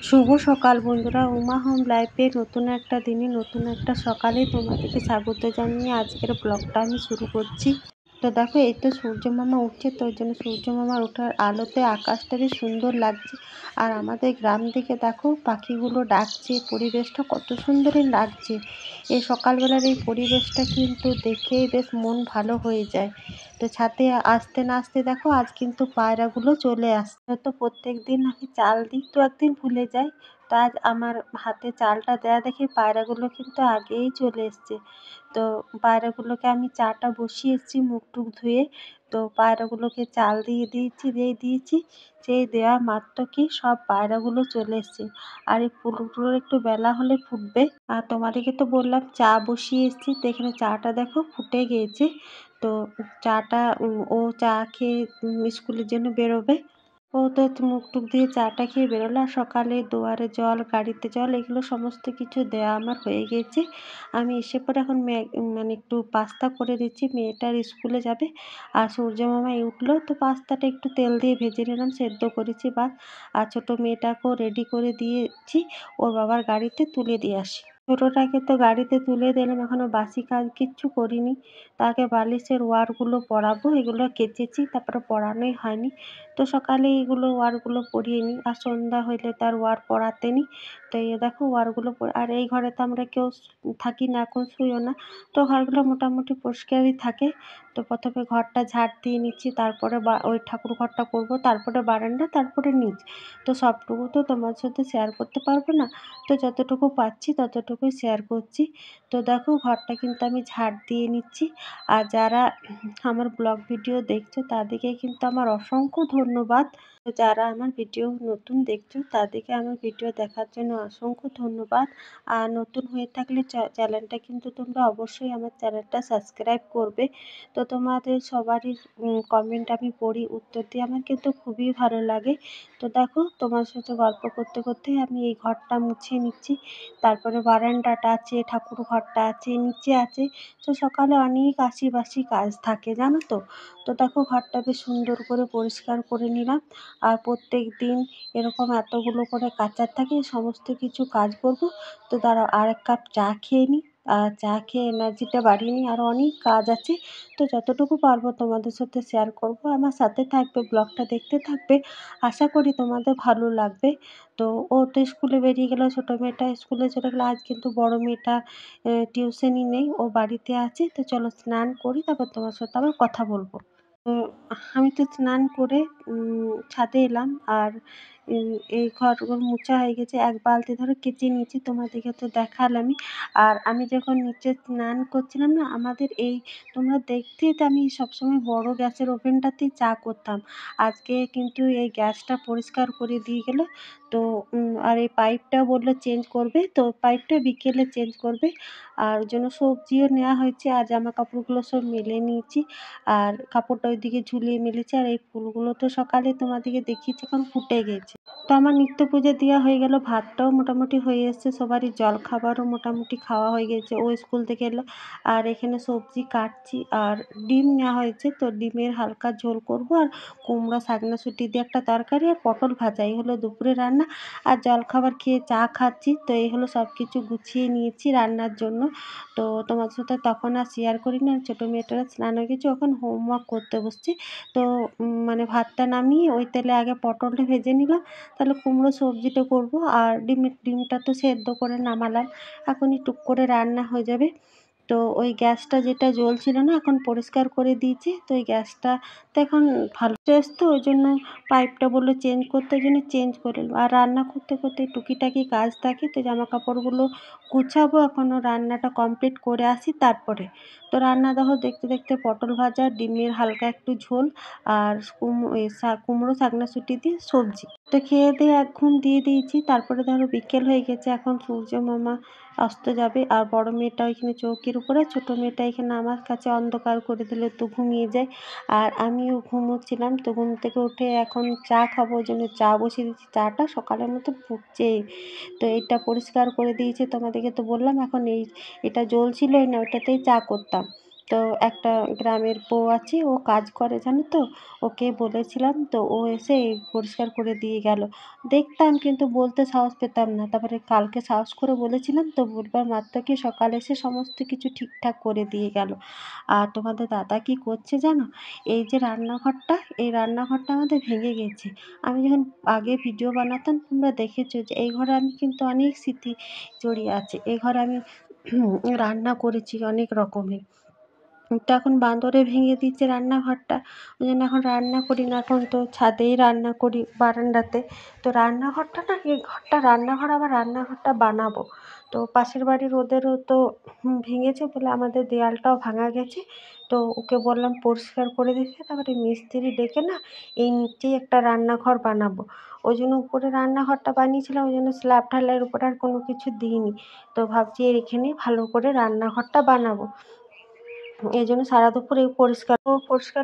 শুভ সকাল বন্ধুরা, উমা হোম লাইফে নতুন একটা দিনে নতুন একটা সকালে তোমাদেরকে স্বাগত জানিয়ে আজকের ব্লগটা আমি শুরু করছি। তো দেখো, এই তো সূর্য মামা উঠছে, তো ওই জন্য সূর্য মামার ওঠার আলোতে আকাশটা বেশ সুন্দর লাগছে। আর আমাদের গ্রাম থেকে দেখো পাখিগুলো ডাকছে, পরিবেশটা কত সুন্দরই লাগছে। এই সকালবেলার এই পরিবেশটা কিন্তু দেখেই বেশ মন ভালো হয়ে যায়। তো ছাদে আসতে না আসতে দেখো আজ কিন্তু পায়রাগুলো চলে আসছে। তো প্রত্যেক দিন আমি চাল দিই, তো একদিন ভুলে যাই। তো আজ আমার হাতে চালটা দেয়া দেখে পায়রাগুলো কিন্তু আগেই চলে এসছে। তো পায়রাগুলোকে আমি চাটা বসিয়ে এসেছি মুখ টুক ধুয়ে। তো পায়রাগুলোকে চাল দিয়ে দিয়েছি, দিয়েছি সেই দেওয়া মাত্র কি সব পায়রাগুলো চলে এসছে। আর এই ফুলগুলোর একটু বেলা হলে ফুটবে। আর তোমাদেরকে তো বললাম চা বসিয়ে এসেছি, তো এখানে চাটা দেখো ফুটে গিয়েছে। তো চাটা ও চা খেয়ে স্কুলের জন্য বেরোবে। ও তো মুখ টুক দিয়ে চাটা খেয়ে বেরোলো। আর সকালে দুয়ারে জল, গাড়িতে জল, এগুলো সমস্ত কিছু দেওয়া আমার হয়ে গেছে। আমি এসে পরে এখন মানে একটু পাস্তা করে দিচ্ছি, মেয়েটার স্কুলে যাবে। আর সূর্য মামা উঠলো, তো পাস্তাটা একটু তেল দিয়ে ভেজে নিলাম, সেদ্ধ করেছি বাস। আর ছোটো মেয়েটাকেও রেডি করে দিয়েছি, ওর বাবার গাড়িতে তুলে দিয়ে আসি। ছোটোটাকে তো গাড়িতে তুলে দিলাম, এখনও বাসি কাজ কিচ্ছু করিনি। তাকে বালিশের ওয়ারগুলো পরাবো, এগুলো কেচেছি, তারপরে পরানোই হয়নি। তো সকালে এগুলো ওয়ারগুলো পরিয়ে নিই, আর সন্ধ্যা হইলে তার ওয়ার পরাতে নিই। তো এই দেখো ওয়ারগুলো আর এই ঘরে তো আমরা কেউ থাকি না, এখন শুইও না। তো ঘরগুলো মোটামুটি পরিষ্কারই থাকে। তো প্রথমে ঘরটা ঝাড় দিয়ে নিচ্ছি, তারপরে ওই ঠাকুর ঘরটা করবো, তারপরে বারান্দা, তারপরে নিচ। তো সবটুকু তো তোমার সাথে শেয়ার করতে পারবো না, তো যতটুকু পাচ্ছি ততটুকুই শেয়ার করছি। তো দেখো ঘরটা কিন্তু আমি ঝাড় দিয়ে নিচ্ছি। আর যারা আমার ব্লগ ভিডিও দেখছো তাদেরকে কিন্তু আমার অসংখ্য ধন্যবাদ। যারা আমার ভিডিও নতুন দেখছো তাদেরকে আমার ভিডিও দেখার জন্য অসংখ্য ধন্যবাদ। আর নতুন হয়ে থাকলে চ্যানেলটা কিন্তু তোমরা অবশ্যই আমার চ্যানেলটা সাবস্ক্রাইব করবে। তো তোমাদের সবারই কমেন্ট আমি পড়ি, উত্তর দিই, আমার কিন্তু খুবই ভালো লাগে। তো দেখো তোমার সাথে গল্প করতে করতেই আমি এই ঘরটা মুছে নিচ্ছি। তারপরে বারান্দাটা আছে, ঠাকুর ঘরটা আছে, নিচে আছে। তো সকালে অনেক আশিবাসি কাজ থাকে জানো তো। তো দেখো ঘরটা বেশ সুন্দর করে পরিষ্কার করে নিলাম। আর প্রত্যেক দিন এরকম এতগুলো করে কাচার থাকে, সমস্ত কিছু কাজ করব। তো দাঁড়াও আর এক কাপ চা খেয়ে নিই, আর চা খেয়ে এনার্জিটা বাড়িয়ে নিই। আরও অনেক কাজ আছে, তো যতটুকু পারবো তোমাদের সাথে শেয়ার করব। আমার সাথে থাকবে, ব্লগটা দেখতে থাকবে, আশা করি তোমাদের ভালো লাগবে। তো ও তো স্কুলে বেরিয়ে গেল, ছোটো মেয়েটা স্কুলে চলে গেলো। আজ কিন্তু বড় মেয়েটা টিউশনই নেই, ও বাড়িতে আছে। তো চলো স্নান করি, তারপর তোমার সাথে আবার কথা বলবো। তো আমি তো স্নান করে ছাদে এলাম। আর এই ঘরগুলো মোছা হয়ে গেছে, এক বালতি ধরে কেচে নিয়েছি, তোমাদেরকে তো দেখালামই। আর আমি যখন নিচে স্নান করছিলাম না, আমাদের এই তোমরা দেখতেই তো আমি সবসময় বড় গ্যাসের ওভেনটাতেই চা করতাম। আজকে কিন্তু এই গ্যাসটা পরিষ্কার করে দিয়ে গেলো। তো আর এই পাইপটা বললো চেঞ্জ করবে, তো পাইপটা বিকেলে চেঞ্জ করবে। আর ওই জন্য সবজিও নেওয়া হয়েছে, আর জামা কাপড়গুলো সব মেলে নিয়েছি। আর কাপড়টা ওইদিকে ঝুলিয়ে মেলেছি। আর এই ফুলগুলো তো সকালে তোমাদেরকে দেখিয়েছি, এখন ফুটে গেছে। তো আমার নিত্য পুজো দেওয়া হয়ে গেল, ভাতটাও মোটামুটি হয়ে এসছে, সবারই জল খাবারও মোটামুটি খাওয়া হয়ে গেছে, ও স্কুল থেকে এলো। আর এখানে সবজি কাটছি, আর ডিম নেওয়া হয়েছে, তো ডিমের হালকা ঝোল করব। আর কুমড়ো শাকনাশুটি দিয়ে একটা তরকারি, আর পটল ভাজা, এই হলো দুপুরে রান্না। আর জলখাবার খেয়ে চা খাচ্ছি। তো এই হলো সব কিছু গুছিয়ে নিয়েছি রান্নার জন্য। তো তোমাদের সাথে তখন আর শেয়ার করিনি। আর ছোটো মেয়েটারা স্নান হয়ে গেছে, এখন হোমওয়ার্ক করতে বসছে। তো মানে ভাতটা নামিয়ে ওই তেলে আগে পটলটা ভেজে নিলাম, তাহলে কুমড়ো সবজিটা করব। আর ডিমটা তো সেদ্ধ করে নামালাম, এখনই টুক করে রান্না হয়ে যাবে। তো ওই গ্যাসটা যেটা জ্বলছিল না, এখন পরিষ্কার করে দিয়েছি। তো ওই গ্যাসটা তো এখন ভালো টেস্ট, তো ওই জন্য পাইপটা বললো চেঞ্জ করতে, ওই জন্য চেঞ্জ করে এলাম। আর রান্না করতে করতে টুকিটাকি কাজ থাকে, তো জামা কাপড়গুলো গুছাবো, এখনও রান্নাটা কমপ্লিট করে আসি তারপরে। তো রান্না দেখো দেখতে দেখতে পটল ভাজা, ডিমের হালকা একটু ঝোল, আর কুমড়ো শাকনাশুটি দিয়ে সবজি। তো খেয়ে দিয়ে এক ঘুম দিয়ে দিয়েছি। তারপরে ধরো বিকেল হয়ে গেছে, এখন সূর্য মামা অস্ত যাবে। আর বড় মেয়েটা ওইখানে চৌকির উপরে, ছোটো মেয়েটা এখানে আমার কাছে অন্ধকার করে দিলে তো ঘুমিয়ে যায়। আর আমিও ঘুমোচ্ছিলাম, তো ঘুম থেকে উঠে এখন চা খাবো, ওই জন্য চা বসিয়ে দিচ্ছি। চাটা সকালের মতো ফুটছেই। তো এটা পরিষ্কার করে দিয়েছি, তোমাদেরকে তো বললাম। এখন এটা জ্বলছিলই না, ওইটাতেই চা করতাম। তো একটা গ্রামের বউ আছে, ও কাজ করে জানো তো, ওকে বলেছিলাম তো ও এসে পরিষ্কার করে দিয়ে গেল। দেখতাম কিন্তু বলতে সাহস পেতাম না, তারপরে কালকে সাহস করে বলেছিলাম তো বলবার মাত্র কি সকালে এসে সমস্ত কিছু ঠিকঠাক করে দিয়ে গেল। আর তোমাদের দাদা কি করছে জানো, এই যে রান্নাঘরটা, এই রান্নাঘরটা আমাদের ভেঙে গেছে। আমি যখন আগে ভিডিও বানাতাম তোমরা দেখেছো যে এই ঘরে আমি কিন্তু অনেক স্মৃতি জড়িয়ে আছে। এই ঘরে আমি রান্না করেছি অনেক রকমের। তো এখন বাঁদরে ভেঙে দিয়েছে রান্নাঘরটা, ওই জন্য এখন রান্না করি না, এখন তো ছাদেই রান্না করি বারান্দাতে। তো রান্নাঘরটা না, এই ঘরটা রান্নাঘর, আবার রান্নাঘরটা বানাবো। তো পাশের বাড়ির ওদেরও তো ভেঙেছে বলে আমাদের দেয়ালটাও ভাঙা গেছে। তো ওকে বললাম পরিষ্কার করে দিতে, তারপরে মিস্ত্রি ডেকে না এই নিচেই একটা রান্নাঘর বানাবো। ওই জন্য উপরে রান্নাঘরটা বানিয়েছিলাম, ওই জন্য স্ল্যাব ঢালাইয়ের উপরে আর কোনো কিছু দিইনি। তো ভাবছি এখানেই ভালো করে রান্নাঘরটা বানাবো। এই জন্য সারা দুপুর এই পরিষ্কার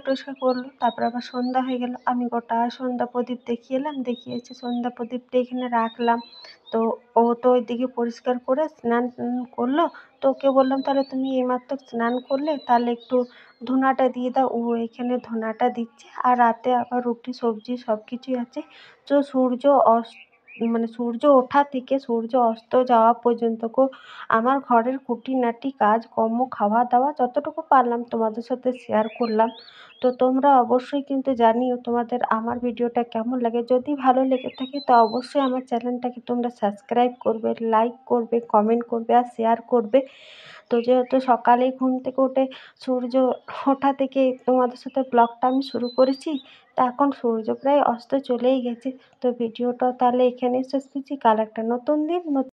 টরিষ্কার করলো, তারপর আবার সন্ধ্যা হয়ে গেল। আমি গোটা সন্ধ্যা প্রদীপ দেখিয়ে এলাম, দেখিয়ে এসে সন্ধ্যা প্রদীপটা এখানে রাখলাম। তো ও তো ওইদিকে পরিষ্কার করে স্নান করলো। তো ওকে বললাম তাহলে তুমি এইমাত্র স্নান করলে, তাহলে একটু ধূনাটা দিয়ে দাও। ও এখানে ধূনাটা দিচ্ছে, আর রাতে আবার রুটি সবজি সব কিছুই আছে। তো সূর্য ওঠা থেকে সূর্য অস্ত যাওয়া পর্যন্ত আমার ঘরের খুঁটিনাটি কাজকর্ম, খাওয়া দাওয়া যতটুকু পারলাম তোমাদের সাথে শেয়ার করলাম। তো তোমরা অবশ্যই কিন্তু জানিও তোমাদের আমার ভিডিওটা কেমন লাগে। যদি ভালো লেগে থাকে তো অবশ্যই আমার চ্যানেলটাকে তোমরা সাবস্ক্রাইব করবে, লাইক করবে, কমেন্ট করবে আর শেয়ার করবে। তো যেহেতু সকালেই ঘুম থেকে উঠে সূর্য ওঠা থেকে তোমাদের সাথে ব্লগটা আমি শুরু করেছি, তা এখন সূর্য প্রায় অস্ত চলেই গেছে। তো ভিডিওটা তাহলে এখানেই শেষ করছি। কাল একটা নতুন দিন